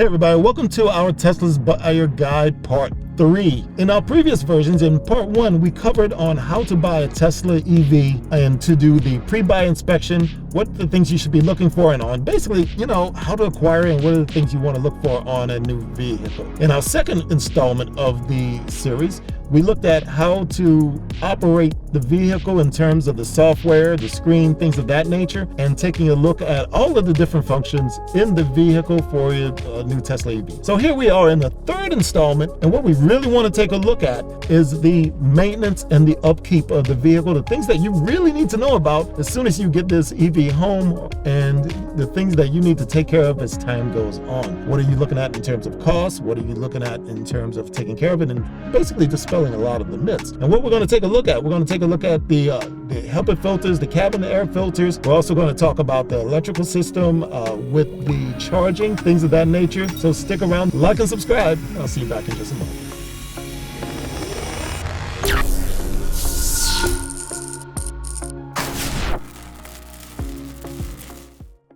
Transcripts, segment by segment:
Hey everybody, welcome to our Tesla's Buyer Guide Part 3. In our previous versions, in Part 1, we covered on how to buy a Tesla EV and to do the pre-buy inspection, what the things you should be looking for, and on basically, how to acquire and what are the things you want to look for on a new vehicle. In our second installment of the series, we looked at how to operate the vehicle in terms of the software, the screen, things of that nature, and taking a look at all of the different functions in the vehicle for your new Tesla EV. So here we are in the third installment, and what we really want to take a look at is the maintenance and the upkeep of the vehicle, the things that you really need to know about as soon as you get this EV home, and the things that you need to take care of as time goes on. What are you looking at in terms of cost? What are you looking at in terms of taking care of it, and basically dispelling a lot of the myths. And what we're going to take a look at, we're going to take a look at the HEPA filters, the cabin air filters. We're also going to talk about the electrical system with the charging, things of that nature. So stick around, like and subscribe. I'll see you back in just a moment.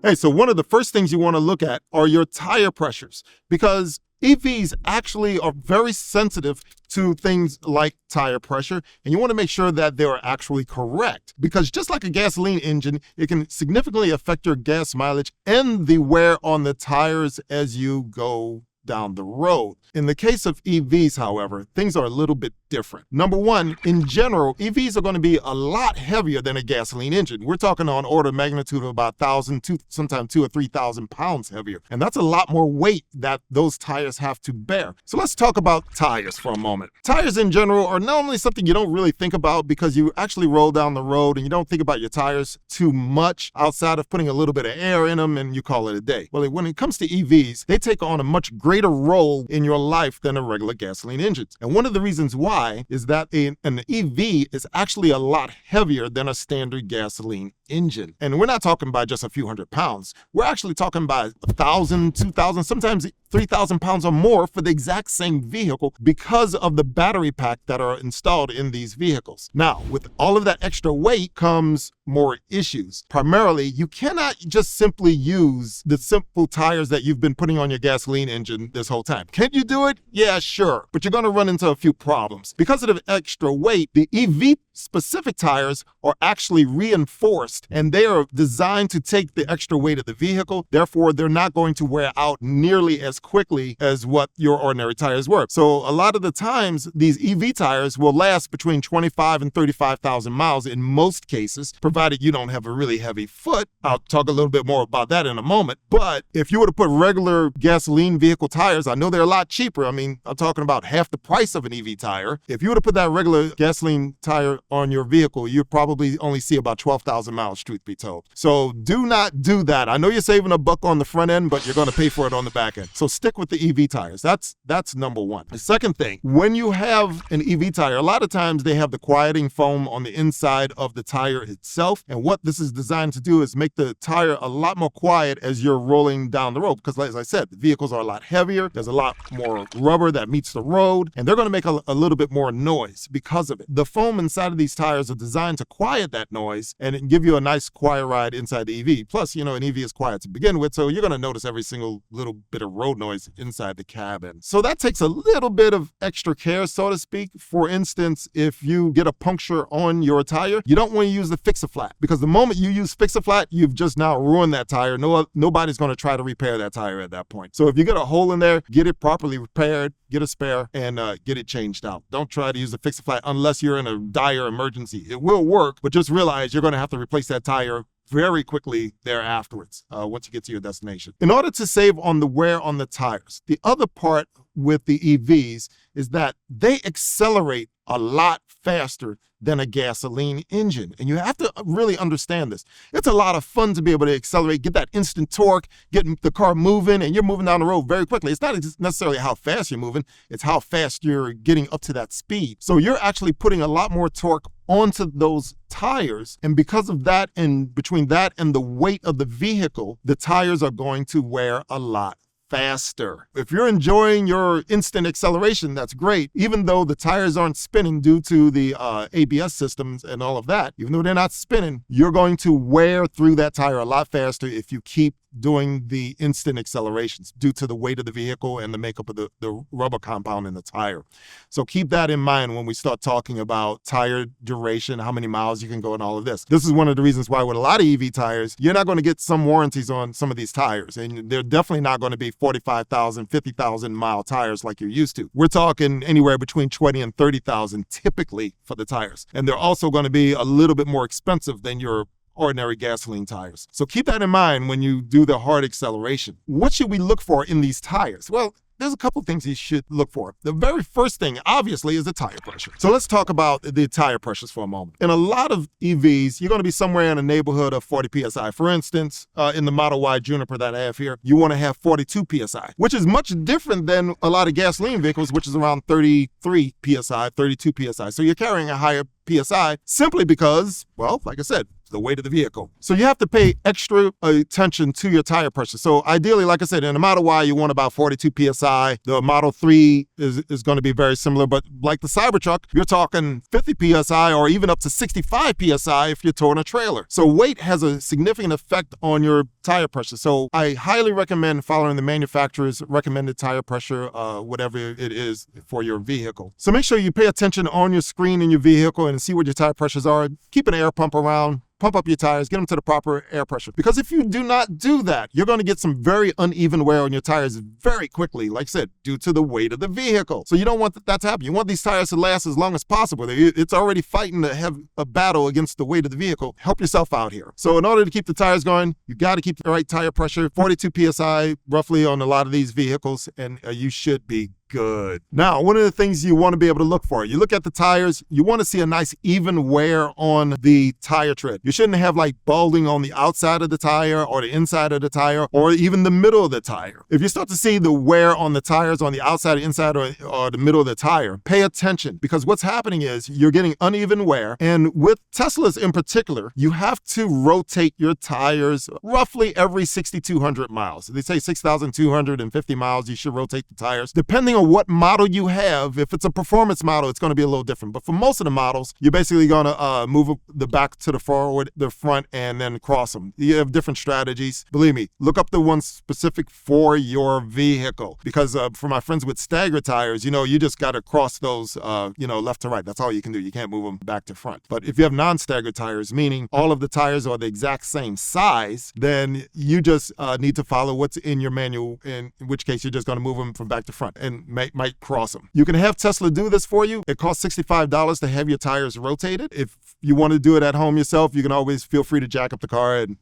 Hey, so one of the first things you want to look at are your tire pressures, because EVs actually are very sensitive to things like tire pressure, and you want to make sure that they are actually correct, because just like a gasoline engine, it can significantly affect your gas mileage and the wear on the tires as you go down the road. In the case of EVs, however, things are a little bit different. Number one, in general, EVs are going to be a lot heavier than a gasoline engine. We're talking on order of magnitude of about 1,000, sometimes 2,000 or 3,000 pounds heavier. And that's a lot more weight that those tires have to bear. So let's talk about tires for a moment. Tires in general are not only something you don't really think about because you actually roll down the road and you don't think about your tires too much outside of putting a little bit of air in them and you call it a day. Well, when it comes to EVs, they take on a much greater role in your life than a regular gasoline engine. And one of the reasons why is that an EV is actually a lot heavier than a standard gasoline engine. And we're not talking by just a few hundred pounds. We're actually talking by 1,000, 2,000, sometimes 3,000 pounds or more for the exact same vehicle because of the battery pack that are installed in these vehicles. Now, with all of that extra weight comes more issues. Primarily, you cannot just simply use the simple tires that you've been putting on your gasoline engine this whole time. Can you do it? Yeah, sure. But you're going to run into a few problems. Because of the extra weight, the EV specific tires are actually reinforced and they are designed to take the extra weight of the vehicle. Therefore, they're not going to wear out nearly as quickly as what your ordinary tires were. So a lot of the times, these EV tires will last between 25 and 35,000 miles in most cases, provided you don't have a really heavy foot. I'll talk a little bit more about that in a moment. But if you were to put regular gasoline vehicle tires, I know they're a lot cheaper. I mean, I'm talking about half the price of an EV tire. If you were to put that regular gasoline tire on your vehicle, you'd probably only see about 12,000 miles, truth be told. So do not do that. I know you're saving a buck on the front end, but you're going to pay for it on the back end. So stick with the EV tires. That's number one. The second thing, when you have an EV tire, a lot of times they have the quieting foam on the inside of the tire itself. And what this is designed to do is make the tire a lot more quiet as you're rolling down the road. Because as I said, the vehicles are a lot heavier. There's a lot more rubber that meets the road, and they're going to make a little bit more noise because of it. The foam inside of these tires are designed to quiet that noise and give you a nice quiet ride inside the EV. Plus, an EV is quiet to begin with, so you're going to notice every single little bit of road noise inside the cabin. So that takes a little bit of extra care, so to speak. For instance, if you get a puncture on your tire, you don't want to use the Fix-A-Flat, because the moment you use Fix-A-Flat, you've just now ruined that tire. Nobody's going to try to repair that tire at that point. So if you get a hole in there, get it properly repaired, get a spare, and get it changed out. Don't try to use the Fix-A-Flat unless you're in a dire emergency. It will work, but just realize you're going to have to replace that tire very quickly thereafterwards, once you get to your destination. In order to save on the wear on the tires, the other part with the EVs is that they accelerate a lot faster than a gasoline engine. And you have to really understand this. It's a lot of fun to be able to accelerate, get that instant torque, get the car moving, and you're moving down the road very quickly. It's not necessarily how fast you're moving, it's how fast you're getting up to that speed. So you're actually putting a lot more torque onto those tires. And because of that, and between that and the weight of the vehicle, the tires are going to wear a lot faster. If you're enjoying your instant acceleration, that's great. Even though the tires aren't spinning due to the ABS systems and all of that, even though they're not spinning, you're going to wear through that tire a lot faster if you keep doing the instant accelerations due to the weight of the vehicle and the makeup of the rubber compound in the tire. So keep that in mind when we start talking about tire duration, how many miles you can go and all of this. This is one of the reasons why with a lot of EV tires, you're not going to get some warranties on some of these tires. And they're definitely not going to be 45,000, 50,000 mile tires like you're used to. We're talking anywhere between 20 and 30,000 typically for the tires. And they're also going to be a little bit more expensive than your ordinary gasoline tires. So keep that in mind when you do the hard acceleration. What should we look for in these tires? Well, there's a couple things you should look for. The very first thing, obviously, is the tire pressure. So let's talk about the tire pressures for a moment. In a lot of EVs, you're going to be somewhere in a neighborhood of 40 PSI. For instance, in the Model Y Juniper that I have here, you want to have 42 PSI, which is much different than a lot of gasoline vehicles, which is around 33 PSI, 32 PSI. So you're carrying a higher PSI simply because, well, like I said, the weight of the vehicle. So you have to pay extra attention to your tire pressure. So ideally, like I said, in a Model Y, you want about 42 PSI. The Model 3 is going to be very similar, but like the Cybertruck, you're talking 50 PSI or even up to 65 PSI if you're towing a trailer. So weight has a significant effect on your tire pressure. So I highly recommend following the manufacturer's recommended tire pressure, whatever it is for your vehicle. So make sure you pay attention on your screen in your vehicle and see what your tire pressures are. Keep an air pump around. Pump up your tires, get them to the proper air pressure. Because if you do not do that, you're going to get some very uneven wear on your tires very quickly, like I said, due to the weight of the vehicle. So you don't want that to happen. You want these tires to last as long as possible. It's already fighting to have a battle against the weight of the vehicle. Help yourself out here. So in order to keep the tires going, you got to keep the right tire pressure, 42 PSI roughly on a lot of these vehicles, and you should be good. Now, one of the things you want to be able to look for, you look at the tires, you want to see a nice even wear on the tire tread. You shouldn't have like balding on the outside of the tire or the inside of the tire or even the middle of the tire. If you start to see the wear on the tires on the outside, inside, or the middle of the tire, pay attention, because what's happening is you're getting uneven wear. And with Teslas in particular, you have to rotate your tires roughly every 6,200 miles. They say 6,250 miles, you should rotate the tires. Depending on what model you have, if it's a performance model, it's going to be a little different. But for most of the models, you're basically going to move the back to the forward, the front, and then cross them. You have different strategies. Believe me, look up the ones specific for your vehicle. Because for my friends with stagger tires, you just got to cross those, left to right. That's all you can do. You can't move them back to front. But if you have non-stagger tires, meaning all of the tires are the exact same size, then you just need to follow what's in your manual, in which case you're just going to move them from back to front and might cross them. You can have Tesla do this for you. It costs $65 to have your tires rotated. If you want to do it at home yourself, you can always feel free to jack up the car and,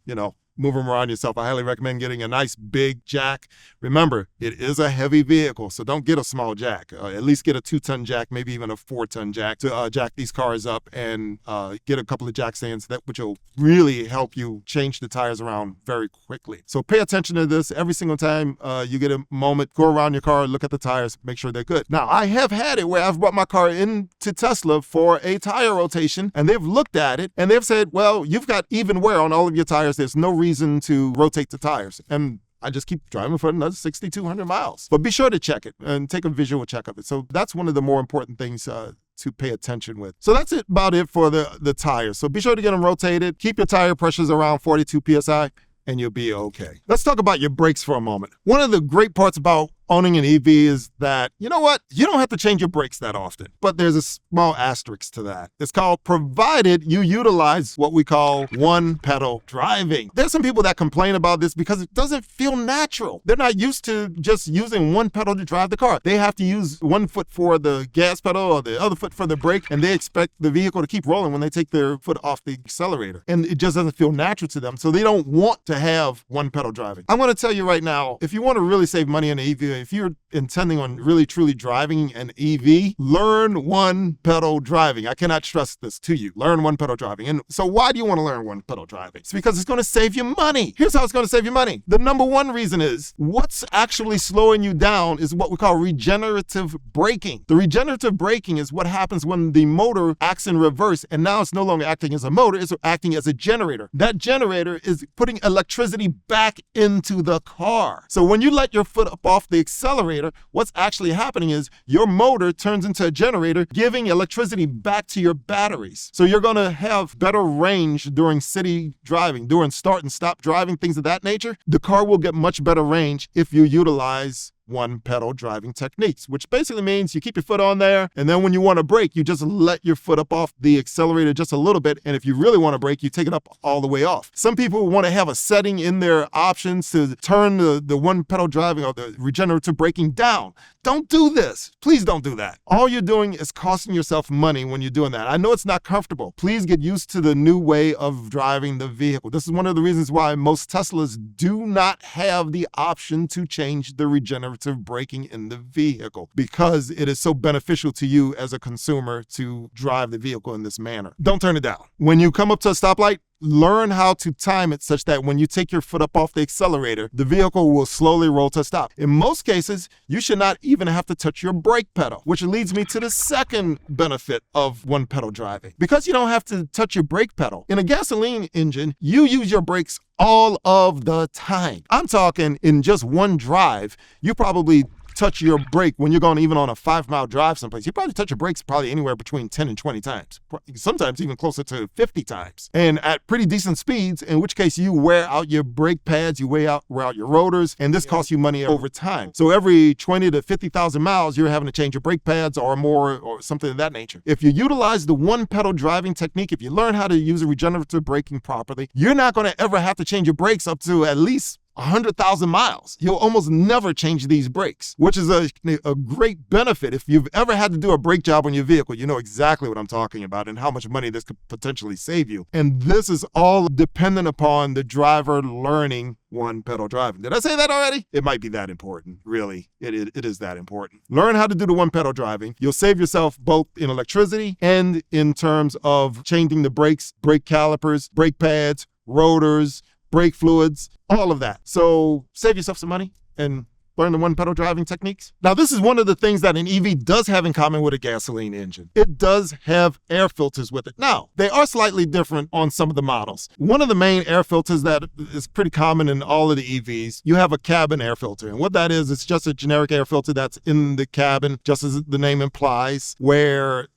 move them around yourself. I highly recommend getting a nice big jack. Remember, it is a heavy vehicle, so don't get a small jack. At least get a 2-ton jack, maybe even a 4-ton jack to jack these cars up and get a couple of jack stands, which will really help you change the tires around very quickly. So pay attention to this every single time you get a moment. Go around your car, look at the tires, make sure they're good. Now, I have had it where I've brought my car into Tesla for a tire rotation, and they've looked at it and they've said, well, you've got even wear on all of your tires. There's no reason to rotate the tires. And I just keep driving for another 6,200 miles. But be sure to check it and take a visual check of it. So that's one of the more important things to pay attention with. So that's about it for the tires. So be sure to get them rotated. Keep your tire pressures around 42 PSI and you'll be okay. Let's talk about your brakes for a moment. One of the great parts about owning an EV is that, you know what? You don't have to change your brakes that often, but there's a small asterisk to that. It's called provided you utilize what we call one pedal driving. There's some people that complain about this because it doesn't feel natural. They're not used to just using one pedal to drive the car. They have to use one foot for the gas pedal or the other foot for the brake, and they expect the vehicle to keep rolling when they take their foot off the accelerator. And it just doesn't feel natural to them, so they don't want to have one pedal driving. I'm going to tell you right now, if you want to really save money on an EV, if you're intending on really truly driving an EV, learn one pedal driving. I cannot stress this to you. Learn one pedal driving. And so why do you want to learn one pedal driving? It's because it's going to save you money. Here's how it's going to save you money. The number one reason is what's actually slowing you down is what we call regenerative braking. The regenerative braking is what happens when the motor acts in reverse, and now it's no longer acting as a motor, it's acting as a generator. That generator is putting electricity back into the car. So when you let your foot up off the accelerator, what's actually happening is your motor turns into a generator, giving electricity back to your batteries. So you're going to have better range during city driving, during start and stop driving, things of that nature. The car will get much better range if you utilize one pedal driving techniques, which basically means you keep your foot on there, and then when you want to brake, you just let your foot up off the accelerator just a little bit, and if you really want to brake, you take it up all the way off. Some people want to have a setting in their options to turn the one pedal driving or the regenerative braking down. Don't do this. Please don't do that. All you're doing is costing yourself money when you're doing that. I know it's not comfortable. Please get used to the new way of driving the vehicle. This is one of the reasons why most Teslas do not have the option to change the regenerative braking in the vehicle, because it is so beneficial to you as a consumer to drive the vehicle in this manner. Don't turn it down. When you come up to a stoplight, learn how to time it such that when you take your foot up off the accelerator, the vehicle will slowly roll to a stop. In most cases, you should not even have to touch your brake pedal, which leads me to the second benefit of one pedal driving. Because you don't have to touch your brake pedal, in a gasoline engine, you use your brakes all of the time. I'm talking in just one drive, you probably touch your brake when you're going even on a 5-mile drive someplace. You probably touch your brakes probably anywhere between 10 and 20 times, sometimes even closer to 50 times, and at pretty decent speeds, in which case you wear out your brake pads, you wear out your rotors, and this costs you money over time. So every 20 to 50,000 miles, you're having to change your brake pads or more or something of that nature. If you utilize the one pedal driving technique, if you learn how to use a regenerative braking properly, you're not going to ever have to change your brakes up to at least 100,000 miles. You'll almost never change these brakes, which is a great benefit. If you've ever had to do a brake job on your vehicle, you know exactly what I'm talking about and how much money this could potentially save you. And this is all dependent upon the driver learning one pedal driving. Did I say that already? It might be that important. Really, it is that important. Learn how to do the one pedal driving. You'll save yourself both in electricity and in terms of changing the brakes, brake calipers, brake pads, rotors, brake fluids, all of that. So save yourself some money and learn the one pedal driving techniques. Now, this is one of the things that an EV does have in common with a gasoline engine. It does have air filters with it. Now, they are slightly different on some of the models. One of the main air filters that is pretty common in all of the EVs, you have a cabin air filter. And what that is, it's just a generic air filter that's in the cabin, just as the name implies, where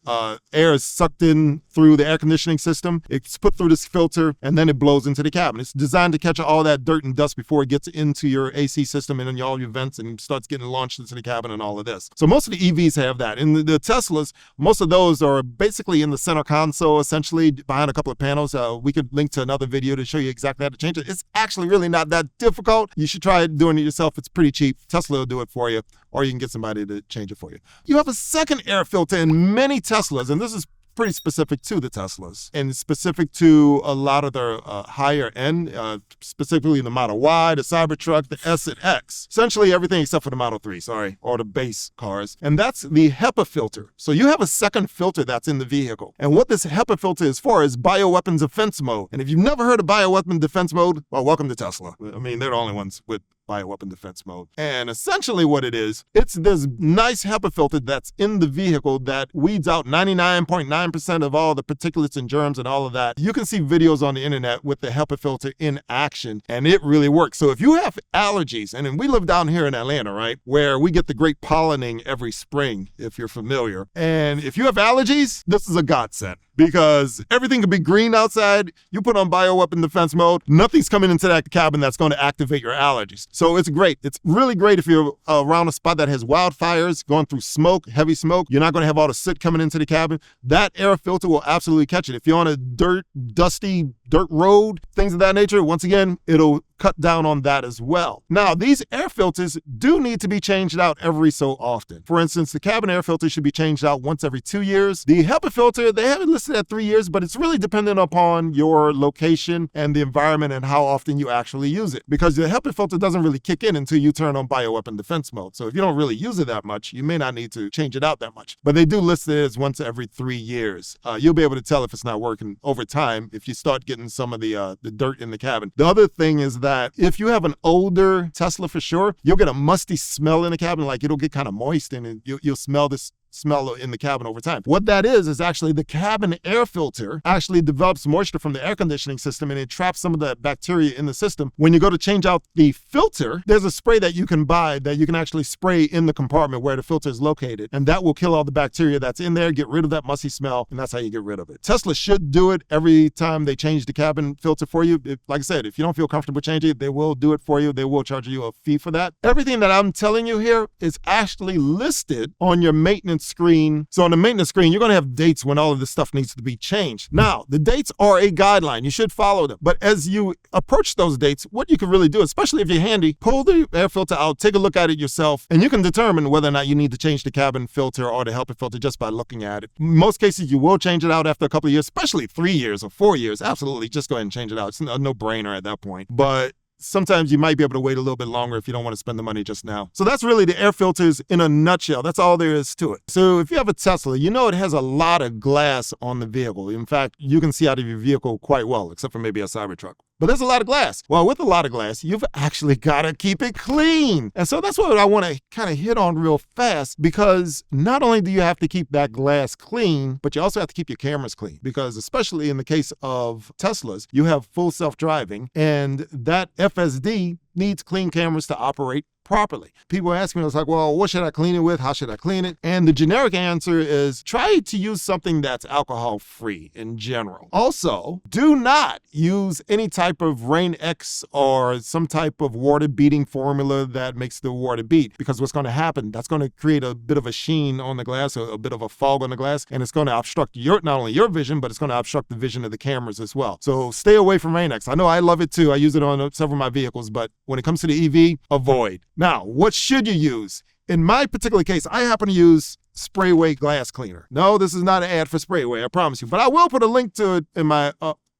air is sucked in through the air conditioning system. It's put through this filter and then it blows into the cabin. It's designed to catch all that dirt and dust before it gets into your AC system and in all your vents and starts getting launched into the cabin and all of this. So most of the EVs have that. In the Teslas, most of those are basically in the center console, essentially behind a couple of panels. We could link to another video to show you exactly how to change it. It's actually really not that difficult. You should try doing it yourself. It's pretty cheap. Tesla will do it for you, or you can get somebody to change it for you. You have a second air filter in many Teslas, and this is pretty specific to the Teslas and specific to a lot of their higher end, specifically the Model Y, the Cybertruck, the S and X, essentially everything except for the Model 3, or the base cars. And that's the HEPA filter. So you have a second filter that's in the vehicle. And what this HEPA filter is for is Bioweapon Defense Mode. And if you've never heard of Bioweapon Defense Mode, well, welcome to Tesla. I mean, they're the only ones with Bioweapon Defense Mode. And essentially what it is, it's this nice HEPA filter that's in the vehicle that weeds out 99.9% of all the particulates and germs and all of that. You can see videos on the internet with the HEPA filter in action, and it really works. So if you have allergies, and we live down here in Atlanta, right, where we get the great pollinating every spring, if you're familiar. And if you have allergies, this is a godsend, because everything can be green outside. You put on Bioweapon Defense Mode, nothing's coming into that cabin that's going to activate your allergies. So it's great. It's really great if you're around a spot that has wildfires, going through smoke, heavy smoke. You're not going to have all the soot coming into the cabin. That air filter will absolutely catch it. If you're on a dusty dirt road, things of that nature, once again, it'll cut down on that as well. Now, these air filters do need to be changed out every so often. For instance, the cabin air filter should be changed out once every 2 years. The HEPA filter, they have it listed at 3 years, but it's really dependent upon your location and the environment and how often you actually use it. Because the HEPA filter doesn't really kick in until you turn on Bioweapon Defense Mode. So if you don't really use it that much, you may not need to change it out that much. But they do list it as once every 3 years. You'll be able to tell if it's not working over time if you start getting some of the dirt in the cabin. The other thing is that if you have an older Tesla, for sure, you'll get a musty smell in the cabin, like it'll get kind of moist and you'll smell this smell in the cabin over time. What that is actually the cabin air filter actually develops moisture from the air conditioning system, and it traps some of the bacteria in the system. When you go to change out the filter, there's a spray that you can buy that you can actually spray in the compartment where the filter is located, and that will kill all the bacteria that's in there, get rid of that musty smell, and that's how you get rid of it. Tesla should do it every time they change the cabin filter for you. Like I said, if you don't feel comfortable changing it, they will do it for you. They will charge you a fee for that. Everything that I'm telling you here is actually listed on your maintenance screen. So on the maintenance screen, you're going to have dates when all of this stuff needs to be changed. Now, the dates are a guideline. You should follow them. But as you approach those dates, what you can really do, especially if you're handy, pull the air filter out, take a look at it yourself, and you can determine whether or not you need to change the cabin filter or the HEPA filter just by looking at it. In most cases, you will change it out after a couple of years, especially 3 years or 4 years. Absolutely, just go ahead and change it out. It's a no-brainer at that point. But sometimes you might be able to wait a little bit longer if you don't want to spend the money just now. So that's really the air filters in a nutshell. That's all there is to it. So if you have a Tesla, you know it has a lot of glass on the vehicle. In fact, you can see out of your vehicle quite well, except for maybe a Cybertruck. But there's a lot of glass. Well, with a lot of glass, you've actually got to keep it clean. And so that's what I want to kind of hit on real fast, because not only do you have to keep that glass clean, but you also have to keep your cameras clean, because especially in the case of Teslas, you have full self-driving, and that FSD needs clean cameras to operate properly. People ask me, I was like, well, what should I clean it with? How should I clean it? And the generic answer is try to use something that's alcohol-free in general. Also, do not use any type of Rain X or some type of water beating formula that makes the water beat, because what's going to happen, that's going to create a bit of a sheen on the glass, or a bit of a fog on the glass, and it's going to obstruct not only your vision, but it's going to obstruct the vision of the cameras as well. So stay away from Rain X. I know I love it too. I use it on several of my vehicles, but when it comes to the EV, avoid. Now, what should you use? In my particular case, I happen to use Sprayway glass cleaner. No, this is not an ad for Sprayway, I promise you. But I will put a link to it in my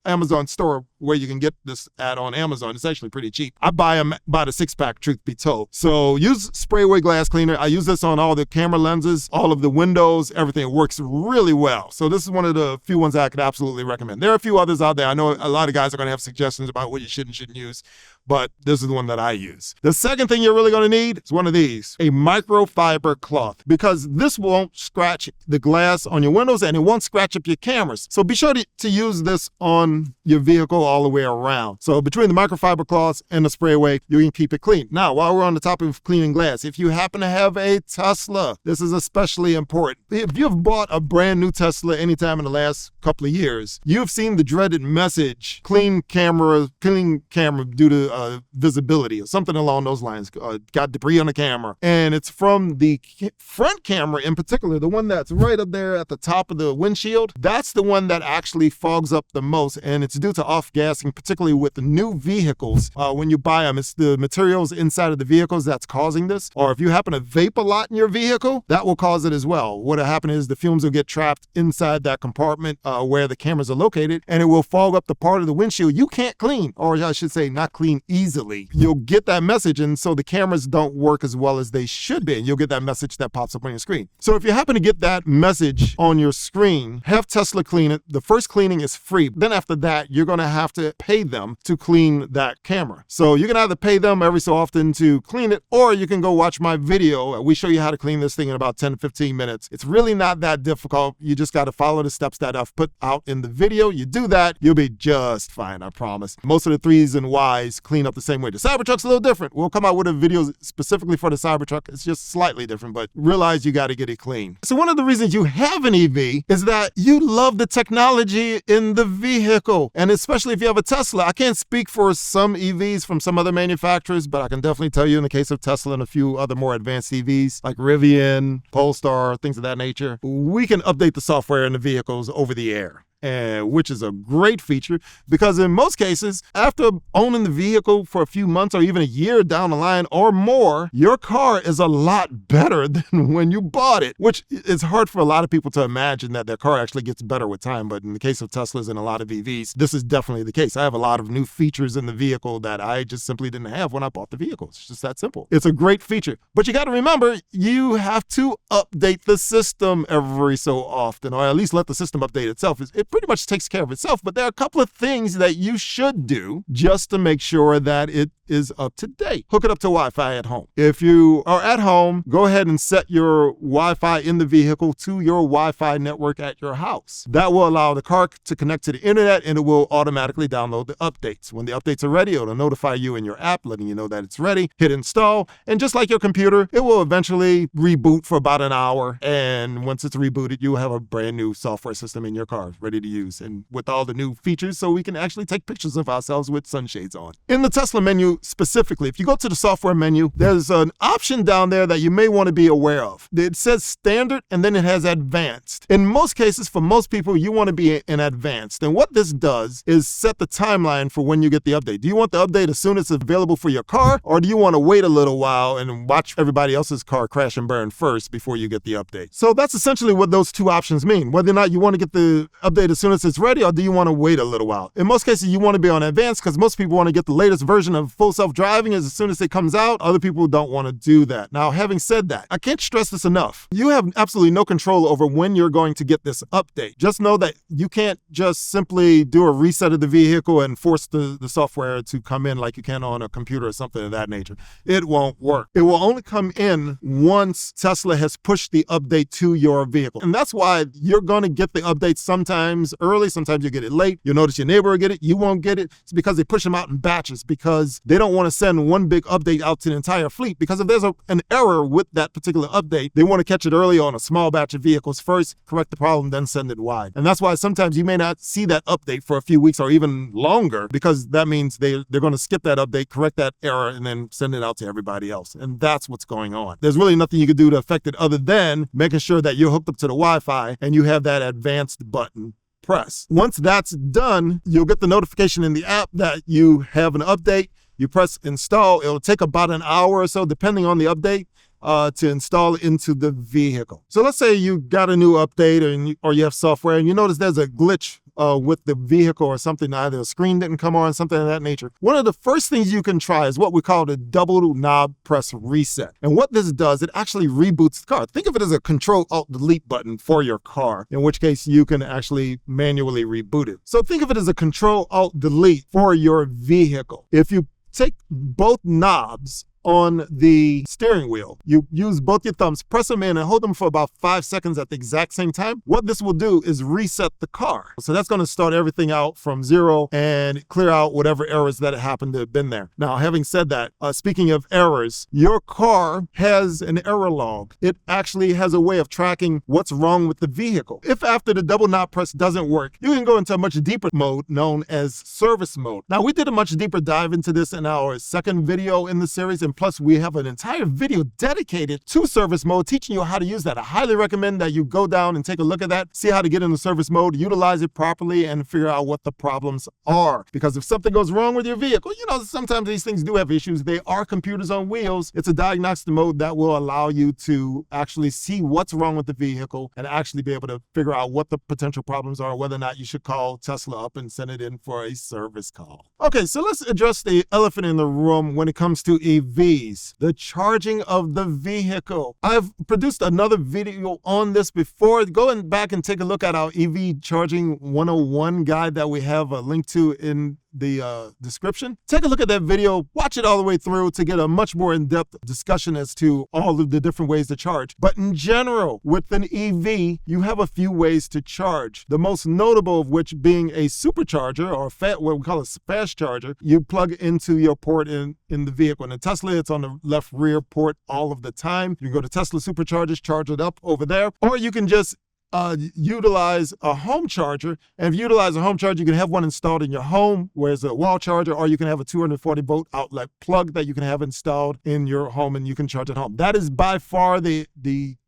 Amazon store where you can get this ad on Amazon. It's actually pretty cheap. I buy them by the 6-pack, truth be told. So use Sprayway glass cleaner. I use this on all the camera lenses, all of the windows, everything. It works really well. So this is one of the few ones I could absolutely recommend. There are a few others out there. I know a lot of guys are going to have suggestions about what you should and shouldn't use, but this is the one that I use. The second thing you're really going to need is one of these, a microfiber cloth, because this won't scratch the glass on your windows and it won't scratch up your cameras. So be sure to use this on your vehicle all the way around. So between the microfiber cloths and the Sprayway, you can keep it clean. Now, while we're on the topic of cleaning glass, if you happen to have a Tesla, this is especially important. If you've bought a brand new Tesla anytime in the last couple of years, you've seen the dreaded message, clean camera due to visibility or something along those lines, got debris on the camera. And it's from the front camera in particular, the one that's right up there at the top of the windshield. That's the one that actually fogs up the most, and it's due to off-gassing, particularly with the new vehicles. When you buy them, it's the materials inside of the vehicles that's causing this. Or if you happen to vape a lot in your vehicle, that will cause it as well. What'll happen is the fumes will get trapped inside that compartment where the cameras are located, and it will fog up the part of the windshield you can't clean, or I should say not clean easily. You'll get that message, and so the cameras don't work as well as they should be, and you'll get that message that pops up on your screen. So if you happen to get that message on your screen, have Tesla clean it. The first cleaning is free. Then after that, you're going to have to pay them to clean that camera. So you can either pay them every so often to clean it, or you can go watch my video. We show you how to clean this thing in about 10 to 15 minutes. It's really not that difficult. You just got to follow the steps that I've put out in the video. You do that, you'll be just fine, I promise. Most of the 3s and Ys clean up the same way. The Cybertruck's a little different. We'll come out with a video specifically for the Cybertruck. It's just slightly different, but realize you got to get it clean. So one of the reasons you have an EV is that you love the technology in the vehicle. And especially if you have a Tesla, I can't speak for some EVs from some other manufacturers, but I can definitely tell you in the case of Tesla and a few other more advanced EVs like Rivian, Polestar, things of that nature, we can update the software in the vehicles over the air. Which is a great feature, because in most cases, after owning the vehicle for a few months or even a year down the line or more, your car is a lot better than when you bought it, which is hard for a lot of people to imagine that their car actually gets better with time. But in the case of Teslas and a lot of EVs, this is definitely the case. I have a lot of new features in the vehicle that I just simply didn't have when I bought the vehicle. It's just that simple. It's a great feature. But you got to remember, you have to update the system every so often, or at least let the system update itself. It pretty much takes care of itself, but there are a couple of things that you should do just to make sure that it is up to date. Hook it up to Wi-Fi at home. If you are at home, go ahead and set your Wi-Fi in the vehicle to your Wi-Fi network at your house. That will allow the car to connect to the internet, and it will automatically download the updates. When the updates are ready, it'll notify you in your app, letting you know that it's ready. Hit install, and just like your computer, it will eventually reboot for about an hour. And once it's rebooted, you will have a brand new software system in your car ready to use, and with all the new features, so we can actually take pictures of ourselves with sunshades on. In the Tesla menu specifically, if you go to the software menu, there's an option down there that you may want to be aware of. It says standard, and then it has advanced. In most cases, for most people, you want to be in advanced. And what this does is set the timeline for when you get the update. Do you want the update as soon as it's available for your car, or do you want to wait a little while and watch everybody else's car crash and burn first before you get the update? So that's essentially what those two options mean. Whether or not you want to get the update as soon as it's ready, or do you want to wait a little while? In most cases, you want to be on advanced because most people want to get the latest version of full self-driving as soon as it comes out. Other people don't want to do that. Now, having said that, I can't stress this enough. You have absolutely no control over when you're going to get this update. Just know that you can't just simply do a reset of the vehicle and force the software to come in like you can on a computer or something of that nature. It won't work. It will only come in once Tesla has pushed the update to your vehicle. And that's why you're going to get the update sometimes early, sometimes you get it late. You'll notice your neighbor will get it, you won't get it. It's because they push them out in batches, because they don't want to send one big update out to the entire fleet, because if there's an error with that particular update, they want to catch it early on a small batch of vehicles first, correct the problem, then send it wide. And that's why sometimes you may not see that update for a few weeks or even longer, because that means they're going to skip that update, correct that error, and then send it out to everybody else. And that's what's going on. There's really nothing you can do to affect it other than making sure that you're hooked up to the Wi-Fi and you have that advanced button press. Once that's done, you'll get the notification in the app that you have an update. You press install. It'll take about an hour or so, depending on the update, to install into the vehicle. So let's say you got a new update or you have software and you notice there's a glitch with the vehicle or something, either a screen didn't come on, something of that nature. One of the first things you can try is what we call the double knob press reset. And what this does, it actually reboots the car. Think of it as a Control-Alt-Delete button for your car, in which case you can actually manually reboot it. So think of it as a Control-Alt-Delete for your vehicle. If you take both knobs on the steering wheel, you use both your thumbs, press them in and hold them for about 5 seconds at the exact same time. What this will do is reset the car. So that's going to start everything out from zero and clear out whatever errors that happened to have been there. Now, having said that, speaking of errors, your car has an error log. It actually has a way of tracking what's wrong with the vehicle. If after the double knob press doesn't work, you can go into a much deeper mode known as service mode. Now, we did a much deeper dive into this in our second video in the series, and plus we have an entire video dedicated to service mode, teaching you how to use that. I highly recommend that you go down and take a look at that, see how to get into service mode, utilize it properly, and figure out what the problems are. Because if something goes wrong with your vehicle, sometimes these things do have issues. They are computers on wheels. It's a diagnostic mode that will allow you to actually see what's wrong with the vehicle and actually be able to figure out what the potential problems are, whether or not you should call Tesla up and send it in for a service call. Okay, so let's address the elephant in the room when it comes to EVs. The charging of the vehicle. I've produced another video on this before. Go back and take a look at our EV Charging 101 guide that we have a link to in the description. Take a look at that video, watch it all the way through to get a much more in-depth discussion as to all of the different ways to charge. But in general, with an EV, you have a few ways to charge. The most notable of which being a supercharger, or what we call a fast charger. You plug into your port in the vehicle. In a Tesla, it's on the left rear port all of the time. You can go to Tesla Superchargers, charge it up over there, or you can just utilize a home charger. And if you utilize a home charger, you can have one installed in your home, where it's a wall charger, or you can have a 240 volt outlet plug that you can have installed in your home and you can charge at home. That is by far the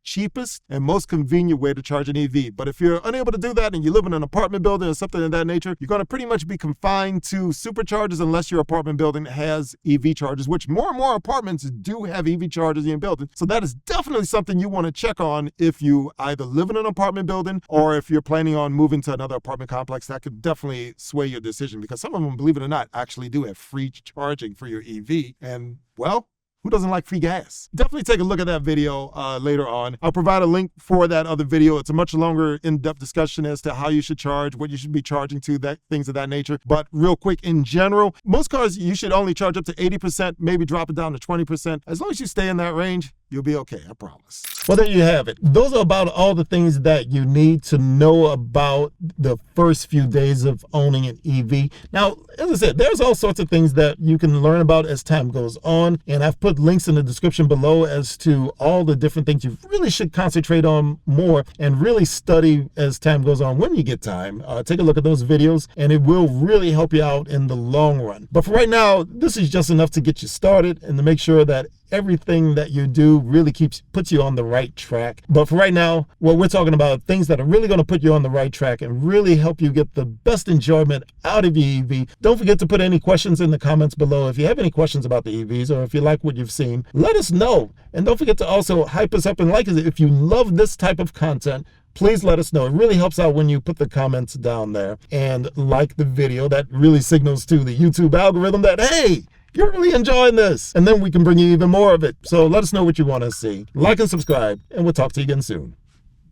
cheapest and most convenient way to charge an EV. But if you're unable to do that and you live in an apartment building or something of that nature, you're going to pretty much be confined to superchargers unless your apartment building has EV chargers, which more and more apartments do have EV chargers in your building. So that is definitely something you want to check on if you either live in an apartment building or if you're planning on moving to another apartment complex. That could definitely sway your decision, because some of them, believe it or not, actually do have free charging for your EV. And well, Who doesn't like free gas? Definitely take a look at that video later on. I'll provide a link for that other video. It's a much longer in-depth discussion as to how you should charge, what you should be charging to, things of that nature. But real quick, in general, most cars you should only charge up to 80%, maybe drop it down to 20%. As long as you stay in that range, you'll be okay, I promise. Well, there you have it. Those are about all the things that you need to know about the first few days of owning an EV. Now, as I said, there's all sorts of things that you can learn about as time goes on, and I've put links in the description below as to all the different things you really should concentrate on more and really study as time goes on when you get time. Take a look at those videos, and it will really help you out in the long run. But for right now, this is just enough to get you started and to make sure that everything that you do really puts you on the right track. But for right now, what we're talking about, things that are really going to put you on the right track and really help you get the best enjoyment out of your EV. Don't forget to put any questions in the comments below. If you have any questions about the EVs, or if you like what you've seen, let us know. And don't forget to also hype us up and like us. If you love this type of content, please let us know. It really helps out when you put the comments down there and like the video. That really signals to the YouTube algorithm that, hey, you're really enjoying this, and then we can bring you even more of it. So let us know what you want to see. Like and subscribe, and we'll talk to you again soon.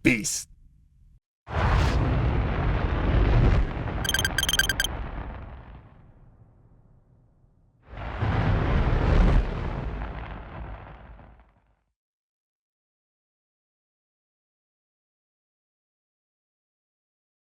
Peace.